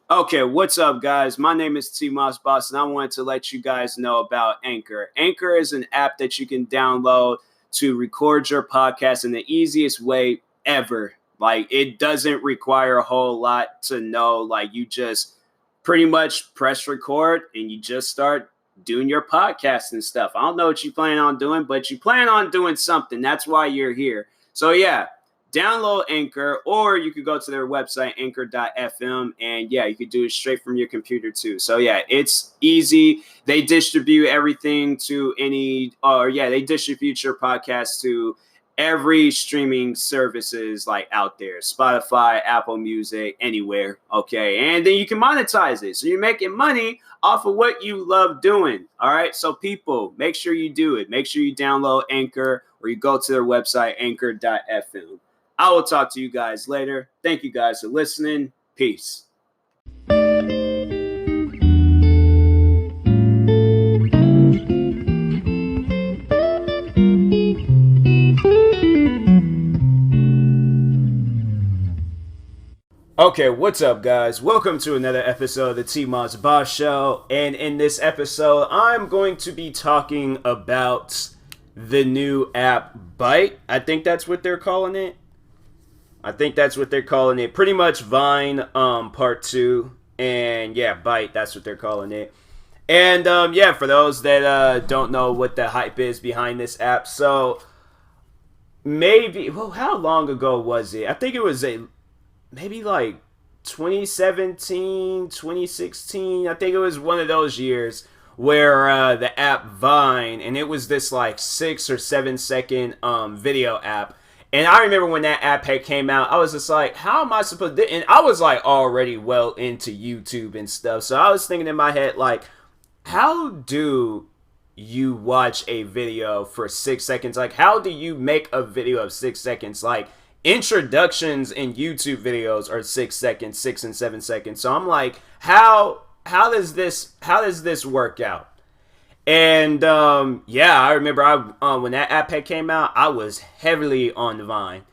Okay, what's up, guys? My name is TMossBoss, and I wanted to let you guys know about Anchor. Anchor is an app that you can download to record your podcast in the easiest way ever. Like, it doesn't require a whole lot to know. Like, you just pretty much press record and you just start doing your podcast and stuff. I don't know what you plan on doing, but you plan on doing something. That's why you're here. So, yeah, download Anchor, or you could go to their website, anchor.fm, and yeah, you could do it straight from your computer too. So yeah, it's easy. They distribute everything to they distribute your podcast to every streaming services like out there, Spotify, Apple Music, anywhere. Okay, and then you can monetize it, so you're making money off of what you love doing. All right, so people, make sure you do it. Make sure you download Anchor, or you go to their website, anchor.fm. I will talk to you guys later. Thank you guys for listening. Peace. Okay, what's up, guys? Welcome to another episode of the TMossBoss Show. And in this episode, I'm going to be talking about the new app Byte. I think that's what they're calling it. Pretty much Vine part 2. And yeah, Byte, that's what they're calling it. And yeah, for those that don't know what the hype is behind this app. So how long ago was it? I think it was maybe like 2017, 2016. I think it was one of those years where the app Vine, and it was this like 6 or 7 second video app. And I remember when that app had came out, I was just like, how am I supposed to... And I was like already well into YouTube and stuff. So I was thinking in my head, like, how do you watch a video for 6 seconds? Like, how do you make a video of 6 seconds? Like, introductions in YouTube videos are 6 seconds, 6 and 7 seconds. So I'm like, how does this work out? And yeah, I remember when that app had came out, I was heavily on Vine.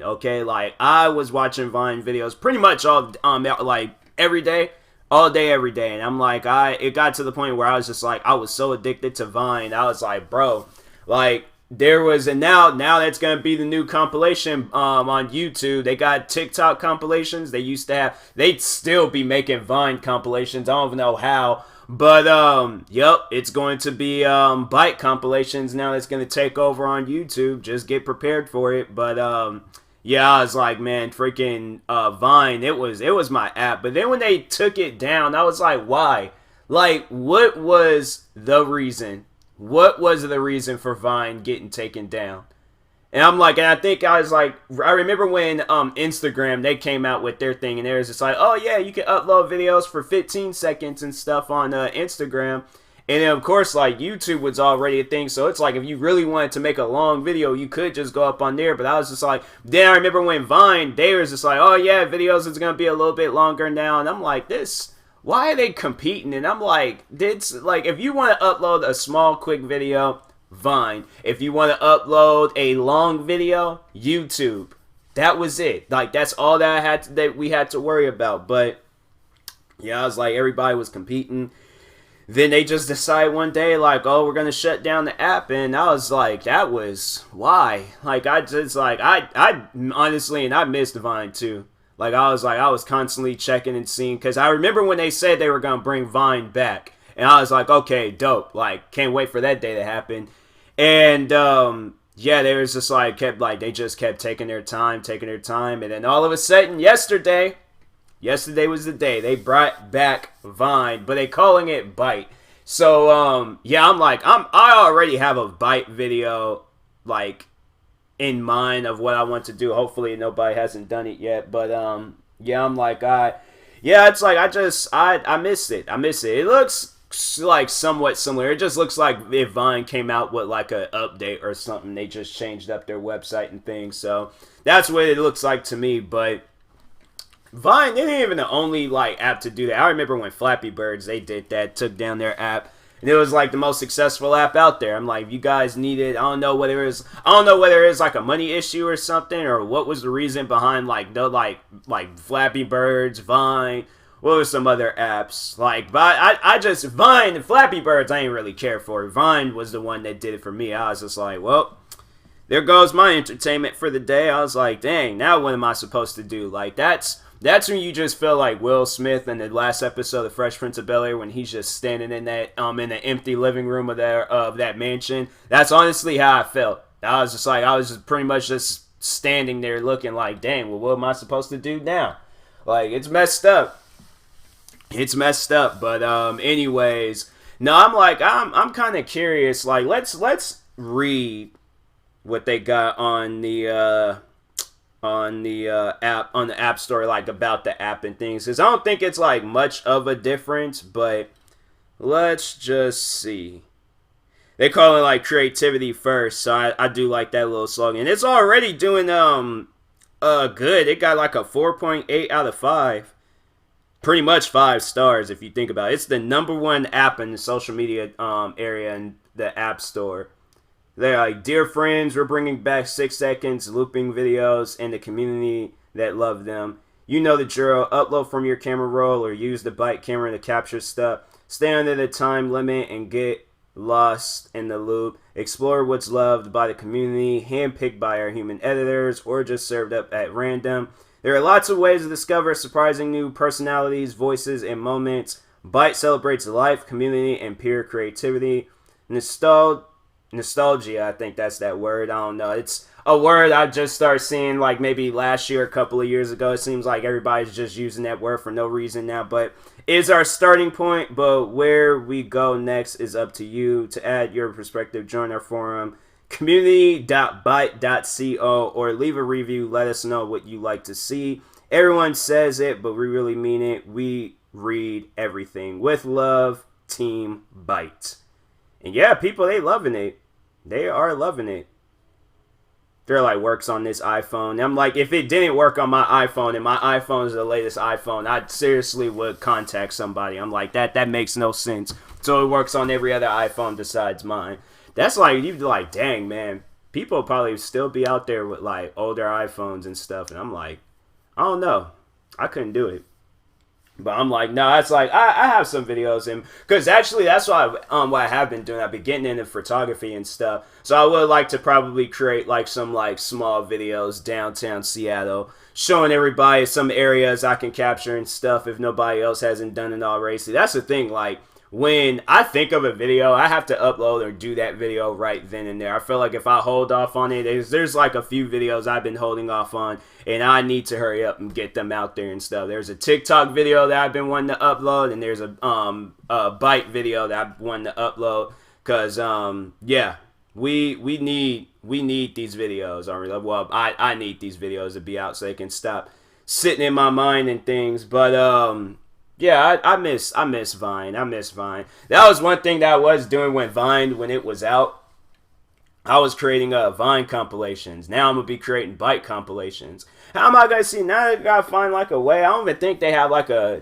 Okay, like I was watching Vine videos pretty much all like every day, all day, every day. And I'm like, it got to the point where I was just like, I was so addicted to Vine. I was like, bro, like there was, and now that's gonna be the new compilation on YouTube. They got TikTok compilations. They'd still be making Vine compilations. I don't even know how. But, yep, it's going to be, Byte compilations now that's going to take over on YouTube. Just get prepared for it. But, yeah, I was like, man, freaking, Vine, it was my app. But then when they took it down, I was like, why? Like, what was the reason? What was the reason for Vine getting taken down? And I'm like, and I think I was like, I remember when Instagram, they came out with their thing, and they was just like, oh yeah, you can upload videos for 15 seconds and stuff on Instagram. And then of course, like YouTube was already a thing, so it's like if you really wanted to make a long video, you could just go up on there. But I was just like, then I remember when Vine, they was just like, oh yeah, videos is gonna be a little bit longer now, and I'm like, why are they competing? And I'm like, if you want to upload a small, quick video, Vine. If you want to upload a long video, YouTube. That was it. Like that's all that we had to worry about. But yeah, I was like, everybody was competing. Then they just decided one day, like, oh, we're gonna shut down the app, and I was like, that was why. Like I honestly, and I missed Vine too. Like I was constantly checking and seeing, because I remember when they said they were gonna bring Vine back, and I was like, okay, dope. Like can't wait for that day to happen. And yeah, they was just like they just kept taking their time, and then all of a sudden yesterday was the day they brought back Vine, but they calling it Byte. So yeah, I already have a Byte video like in mind of what I want to do. Hopefully nobody hasn't done it yet, but yeah, I'm like it's like I miss it. It looks like somewhat similar. It just looks like if Vine came out with like an update or something. They just changed up their website and things. So that's what it looks like to me. But Vine, they ain't even the only like app to do that. I remember when Flappy Birds, they did that, took down their app. And it was like the most successful app out there. I'm like, if you guys need it, I don't know whether it's like a money issue or something, or what was the reason behind like the like Flappy Birds, Vine. What were some other apps? Like, but I just, Vine and Flappy Birds, I ain't really care for. Vine was the one that did it for me. I was just like, well, there goes my entertainment for the day. I was like, dang, now what am I supposed to do? Like, that's when you just feel like Will Smith in the last episode of Fresh Prince of Bel-Air when he's just standing in that in the empty living room of that mansion. That's honestly how I felt. I was just pretty much just standing there looking like, dang, well, what am I supposed to do now? Like, it's messed up. It's messed up, but anyways, no, I'm kind of curious. Like, let's read what they got on the app store, like about the app and things, because I don't think it's like much of a difference, but let's just see. They call it like creativity first, so I do like that little slogan. It's already doing good. It got like a 4.8 out of 5. Pretty much 5 stars if you think about it. It's the #1 app in the social media area in the app store. They're like, dear friends, we're bringing back 6 seconds looping videos and the community that love them. You know the drill. Upload from your camera roll or use the bike camera to capture stuff. Stay under the time limit and get lost in the loop. Explore what's loved by the community, handpicked by our human editors, or just served up at random. There are lots of ways to discover surprising new personalities, voices, and moments. Byte celebrates life, community, and pure creativity. Nostalgia, I think that's that word. I don't know. It's a word I just started seeing like maybe last year, a couple of years ago. It seems like everybody's just using that word for no reason now. But it's our starting point. But where we go next is up to you. To add your perspective, join our forum. community.byte.co or leave a review. Let us know what you like to see. Everyone says it, but we really mean it. We read everything. With love, Team Byte. And yeah, people, they loving it. They are loving it. They're like, works on this iPhone. And I'm like, if it didn't work on my iPhone and my iPhone is the latest iPhone, I seriously would contact somebody. I'm like, that makes no sense. So it works on every other iPhone besides mine. That's like, you'd be like, dang, man, people probably still be out there with like older iPhones and stuff. And I'm like, I don't know. I couldn't do it. But I'm like, no, it's like, I have some videos. And because actually that's what I have been doing. I've been getting into photography and stuff. So I would like to probably create like some like small videos downtown Seattle, showing everybody some areas I can capture and stuff if nobody else hasn't done it already. See, that's the thing, like, when I think of a video, I have to upload or do that video right then and there. I feel like if I hold off on it, there's like a few videos I've been holding off on, and I need to hurry up and get them out there and stuff. There's a TikTok video that I've been wanting to upload, and there's a Byte video that I've wanted to upload, because yeah, we need these videos. Well, I need these videos to be out so they can stop sitting in my mind and things. But yeah, I miss Vine. I miss Vine. That was one thing that I was doing when it was out. I was creating Vine compilations. Now I'm gonna be creating Byte compilations. How am I gonna see? Now I gotta find like a way. I don't even think they have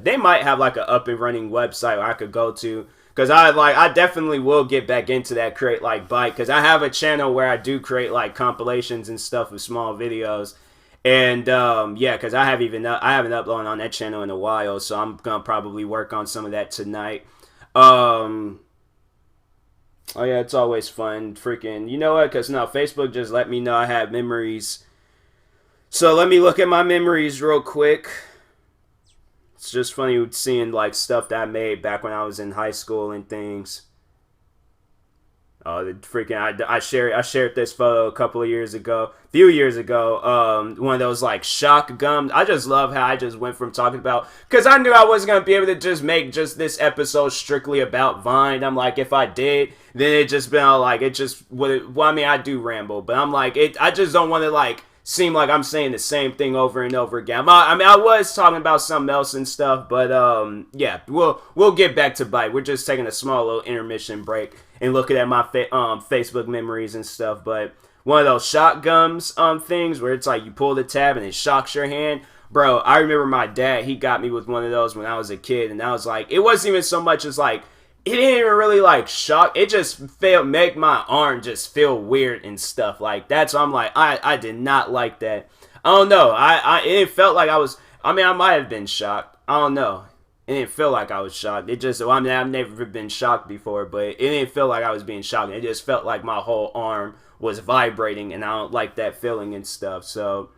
they might have like a up and running website where I could go to. Cause I definitely will get back into that, create like Byte. Cause I have a channel where I do create like compilations and stuff with small videos. And yeah, because I haven't uploaded on that channel in a while, so I'm gonna probably work on some of that tonight. Oh yeah, it's always fun. Freaking, you know what? Because no, Facebook just let me know I have memories. So let me look at my memories real quick. It's just funny seeing like stuff that I made back when I was in high school and things. Oh, the freaking! I shared this photo a few years ago. One of those like shock gums. I just love how I just went from talking about, because I knew I wasn't gonna be able to just make just this episode strictly about Vine. I'm like, if I did, then it just been all like it just would. Well, I mean, I do ramble, but I'm like I just don't want to like seem like I'm saying the same thing over and over again. I mean, I was talking about something else and stuff, but yeah, we'll get back to Byte. We're just taking a small little intermission break and looking at my Facebook memories and stuff. But one of those shot gums things where it's like you pull the tab and it shocks your hand. Bro, I remember my dad, he got me with one of those when I was a kid, and I was like, it wasn't even so much as like it didn't even really like shock. It just felt make my arm just feel weird and stuff. Like that's why I'm like I did not like that. I don't know. It felt like I was. I mean, I might have been shocked. I don't know. It didn't feel like I was shocked. It just. Well, I mean, I've never been shocked before, but it didn't feel like I was being shocked. It just felt like my whole arm was vibrating, and I don't like that feeling and stuff. So,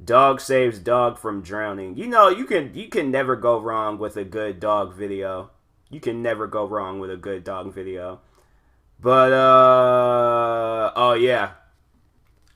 dog saves dog from drowning. You know, you can never go wrong with a good dog video. You can never go wrong with a good dog video. But oh yeah,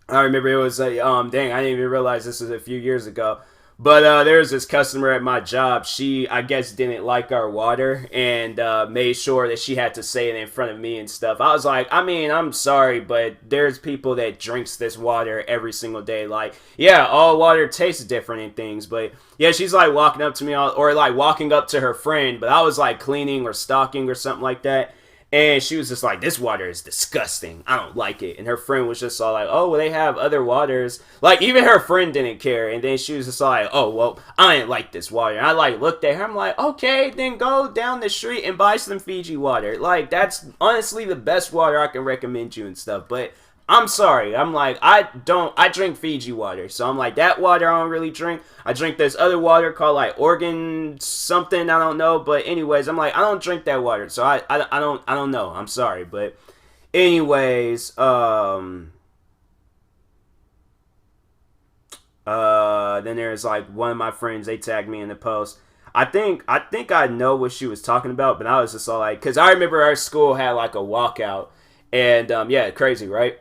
I remember it was a dang, I didn't even realize this was a few years ago. But there was this customer at my job. She, I guess, didn't like our water and made sure that she had to say it in front of me and stuff. I was like, I mean, I'm sorry, but there's people that drinks this water every single day. Like, yeah, all water tastes different and things. But yeah, she's like walking up to me or like walking up to her friend. But I was like cleaning or stocking or something like that. And she was just like, this water is disgusting. I don't like it. And her friend was just all like, oh, well, they have other waters. Like, even her friend didn't care. And then she was just like, oh, well, I didn't like this water. And I, like, looked at her. I'm like, okay, then go down the street and buy some Fiji water. Like, that's honestly the best water I can recommend you and stuff. But I'm sorry. I'm like, I drink Fiji water. So I'm like, that water I don't really drink. I drink this other water called like Organ something. I don't know. But anyways, I'm like, I don't drink that water. So I don't know. I'm sorry. But anyways, then there's like one of my friends, they tagged me in the post. I think I know what she was talking about, but I was just all like, because I remember our school had like a walkout. And yeah, crazy, right?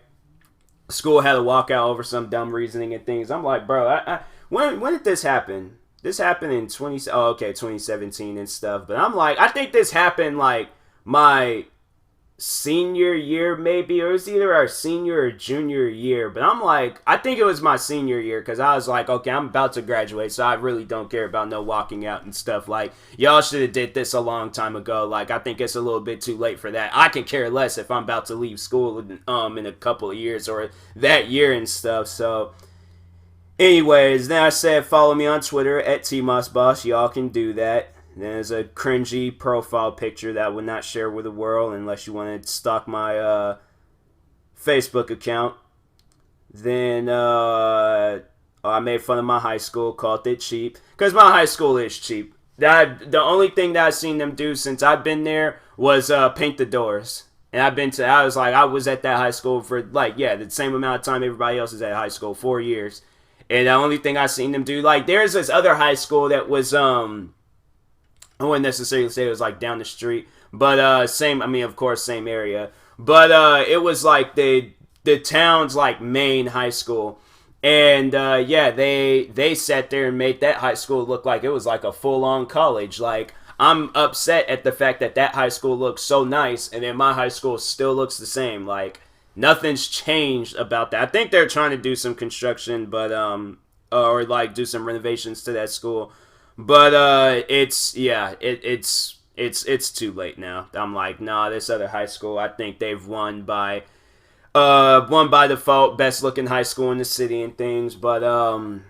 School had a walkout over some dumb reasoning and things. I'm like, bro, when did this happen? This happened in 2017 and stuff. But I'm like, I think this happened like my senior year maybe, or it was either our senior or junior year. But I'm like, I think it was my senior year because I was like, okay, I'm about to graduate, so I really don't care about no walking out and stuff. Like, y'all should have did this a long time ago. Like, I think it's a little bit too late for that. I can care less if I'm about to leave school in a couple of years or that year and stuff. So anyways, then I said follow me on Twitter at TMossBoss. Y'all can do that. There's a cringy profile picture that I would not share with the world unless you want to stalk my Facebook account. Then I made fun of my high school, called it cheap. Because my high school is cheap. The only thing that I've seen them do since I've been there was paint the doors. And I was at that high school for like, yeah, the same amount of time everybody else is at high school, 4 years. And the only thing I've seen them do, like, there's this other high school that was, I wouldn't necessarily say it was like down the street, but same. I mean, of course, same area. But it was like the town's like main high school, and yeah, they sat there and made that high school look like it was like a full on college. Like, I'm upset at the fact that high school looks so nice, and then my high school still looks the same. Like, nothing's changed about that. I think they're trying to do some construction, but or like do some renovations to that school. But it's too late now. I'm like, nah, this other high school, I think they've won by default, best looking high school in the city and things. But oh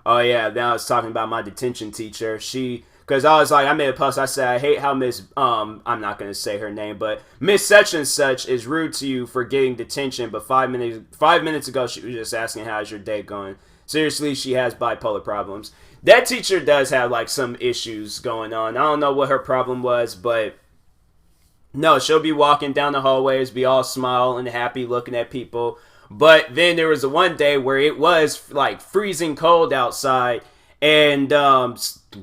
yeah, now I was talking about my detention teacher. Because I was like, I made a post. I said, I hate how Miss, I'm not going to say her name, but Miss such and such is rude to you for getting detention. But 5 minutes ago, she was just asking, how's your day going? Seriously, she has bipolar problems. That teacher does have like some issues going on. I don't know what her problem was, but no, she'll be walking down the hallways, be all smile and happy looking at people. But then there was one day where it was like freezing cold outside. And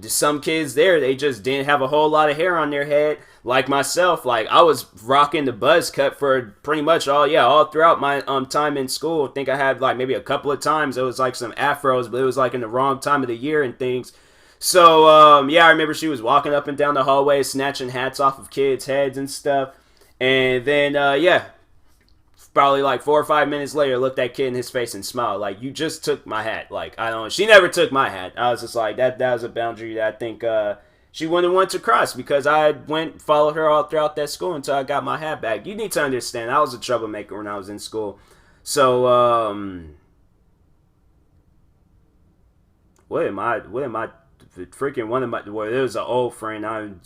some kids there, they just didn't have a whole lot of hair on their head, like myself. Like, I was rocking the buzz cut for pretty much all throughout my time in school. I think I had like maybe a couple of times it was like some afros, but it was like in the wrong time of the year and things. So yeah, I remember she was walking up and down the hallway, snatching hats off of kids' heads and stuff. And then yeah, probably like 4 or 5 minutes later, looked that kid in his face and smiled. Like, you just took my hat. Like, I don't. She never took my hat. I was just like, that was a boundary that I think she wouldn't want to cross, because I followed her all throughout that school until I got my hat back. You need to understand, I was a troublemaker when I was in school. So what am I freaking one of my, well, it was an old friend. I don't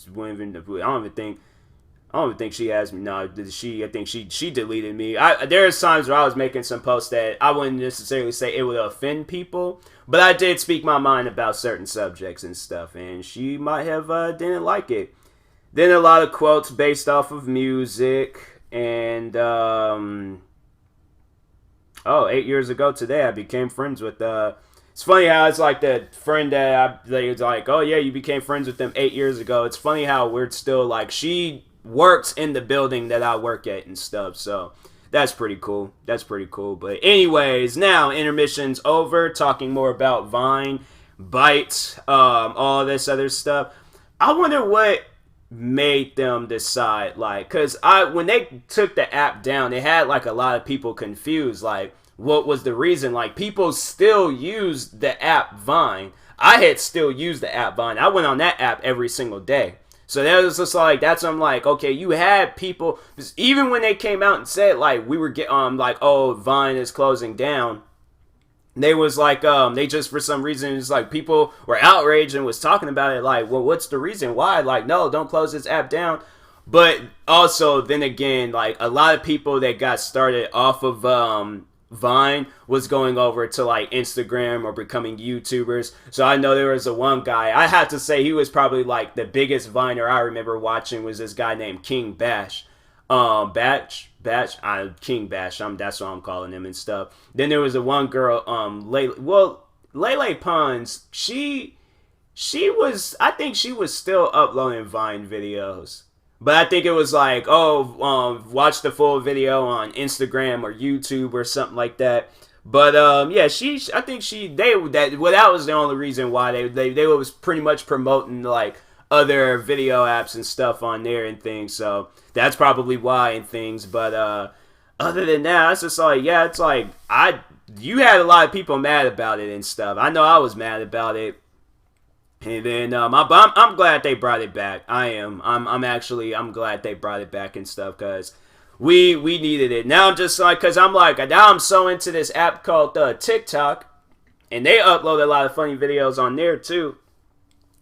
even think she has me. No, I think she deleted me. There's times where I was making some posts that I wouldn't necessarily say it would offend people, but I did speak my mind about certain subjects and stuff, and she might have didn't like it. Then a lot of quotes based off of music, and 8 years ago today, I became friends with it's funny how it's like the friend that was like, oh yeah, you became friends with them 8 years ago. It's funny how we're still like, she works in the building that I work at and stuff, so that's pretty cool. But anyways, now intermission's over, talking more about Vine, Byte, all this other stuff. I wonder what made them decide, like, because when they took the app down, it had like a lot of people confused, like, what was the reason? Like, people still use the app Vine. I had still used the app Vine. I went on that app every single day. So that was just like, that's, I'm like, okay, you had people, even when they came out and said, like, we were getting, like, oh, Vine is closing down, they was like, they just, for some reason, it's like, people were outraged and was talking about it, like, well, what's the reason? Why? Like, no, don't close this app down. But also, then again, like, a lot of people that got started off of, Vine was going over to like Instagram or becoming YouTubers. So I know there was one guy, I have to say he was probably like the biggest Viner I remember watching, was this guy named King Bash. King Bash, that's what I'm calling him and stuff. Then there was one girl, Lele Pons, she was, I think she was still uploading Vine videos. But I think it was like, watch the full video on Instagram or YouTube or something like that. But yeah, that was the only reason why they was pretty much promoting like other video apps and stuff on there and things. So that's probably why and things. But other than that, it's just like, yeah, it's like you had a lot of people mad about it and stuff. I know I was mad about it. And then I'm glad they brought it back. I am. I'm glad they brought it back and stuff, because we needed it. Now I'm just like, because I'm like, now I'm so into this app called Tik Tok, and they upload a lot of funny videos on there too.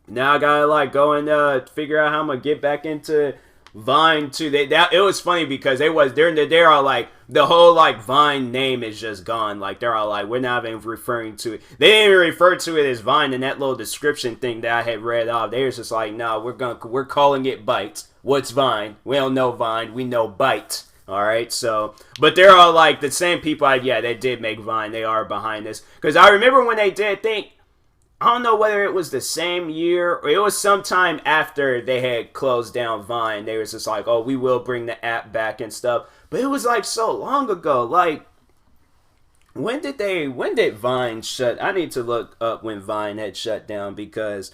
Now I gotta like go and figure out how I'm gonna get back into Vine too. It was funny because they're all like, the whole like Vine name is just gone. Like, they're all like, we're not even referring to it. They didn't even refer to it as Vine in that little description thing that I had read off. They was just like, no, we're calling it Byte. What's Vine? We don't know Vine. We know Byte. All right. So, but they're all like the same people. They did make Vine. They are behind this, because I remember when they did think. I don't know whether it was the same year or it was sometime after they had closed down Vine. They was just like, oh, we will bring the app back and stuff. But it was like so long ago. Like, when did Vine shut? I need to look up when Vine had shut down, because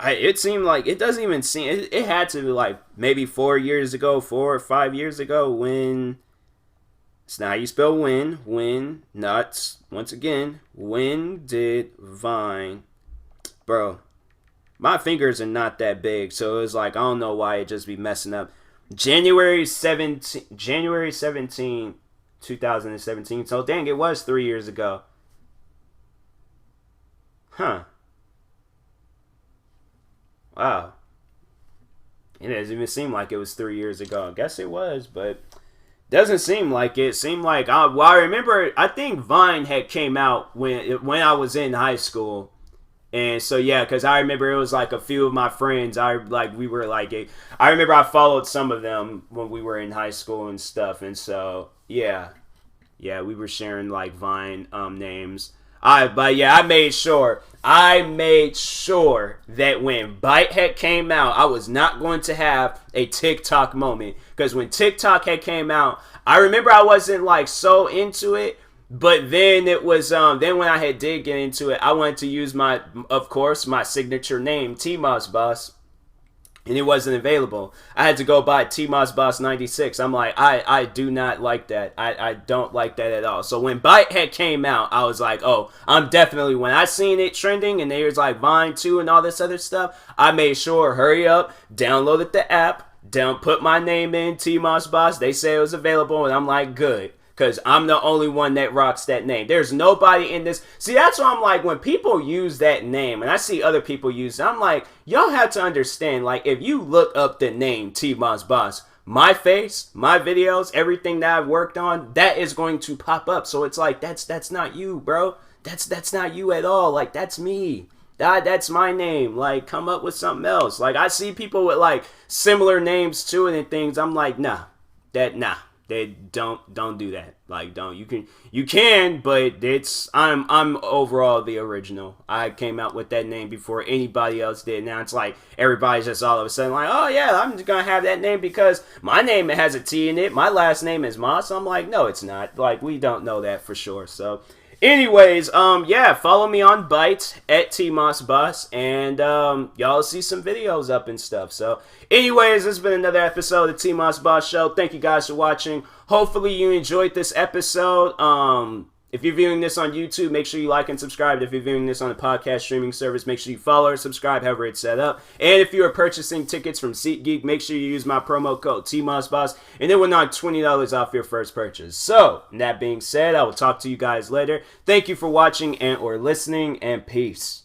it seemed like, it doesn't even seem, it had to be like maybe 4 or 5 years ago when. It's not how you spell when, nuts. Once again, when did Vine, bro, my fingers are not that big, so it was like, I don't know why it just be messing up. January 17, 2017, so dang, it was 3 years ago. Huh. Wow. It doesn't even seem like it was 3 years ago. I guess it was, but doesn't seem like it. Seemed like, I remember, I think Vine had came out when I was in high school. And so, yeah, because I remember it was like a few of my friends, I remember I followed some of them when we were in high school and stuff. And so, yeah, we were sharing like Vine names. I made sure that when Byte had came out, I was not going to have a TikTok moment, because when TikTok had came out, I remember I wasn't like so into it, but then it was then when I did get into it, I wanted to use my signature name, TMossBoss. And it wasn't available. I had to go buy TMossBoss 96. I'm like, I do not like that. I don't like that at all. So when Byte had came out, I was like, oh, I'm definitely, when I seen it trending and there's like Vine 2 and all this other stuff, I made sure, hurry up, downloaded the app, put my name in, TMossBoss. They say it was available, and I'm like, good. because I'm the only one that rocks that name. There's nobody in this. See, that's why I'm like, when people use that name, and I see other people use it, I'm like, y'all have to understand, like, if you look up the name TMossBoss, my face, my videos, everything that I've worked on, that is going to pop up. So it's like, that's not you, bro. That's not you at all. Like, that's me. That's my name. Like, come up with something else. Like, I see people with like similar names to it and things. I'm like, nah. They don't do that. Like, don't. You can, but I'm overall the original. I came out with that name before anybody else did. Now it's like everybody's just all of a sudden like, oh yeah, I'm just gonna have that name because my name has a T in it. My last name is Moss. I'm like, no, it's not. Like, we don't know that for sure. So anyways, yeah, follow me on Byte at TMossBoss, and y'all see some videos up and stuff. So anyways, this has been another episode of the TMossBoss Show. Thank you guys for watching. Hopefully you enjoyed this episode. If you're viewing this on YouTube, make sure you like and subscribe. If you're viewing this on a podcast streaming service, make sure you follow or subscribe, however it's set up. And if you are purchasing tickets from SeatGeek, make sure you use my promo code TMossBoss, and it will knock $20 off your first purchase. So, that being said, I will talk to you guys later. Thank you for watching and or listening, and peace.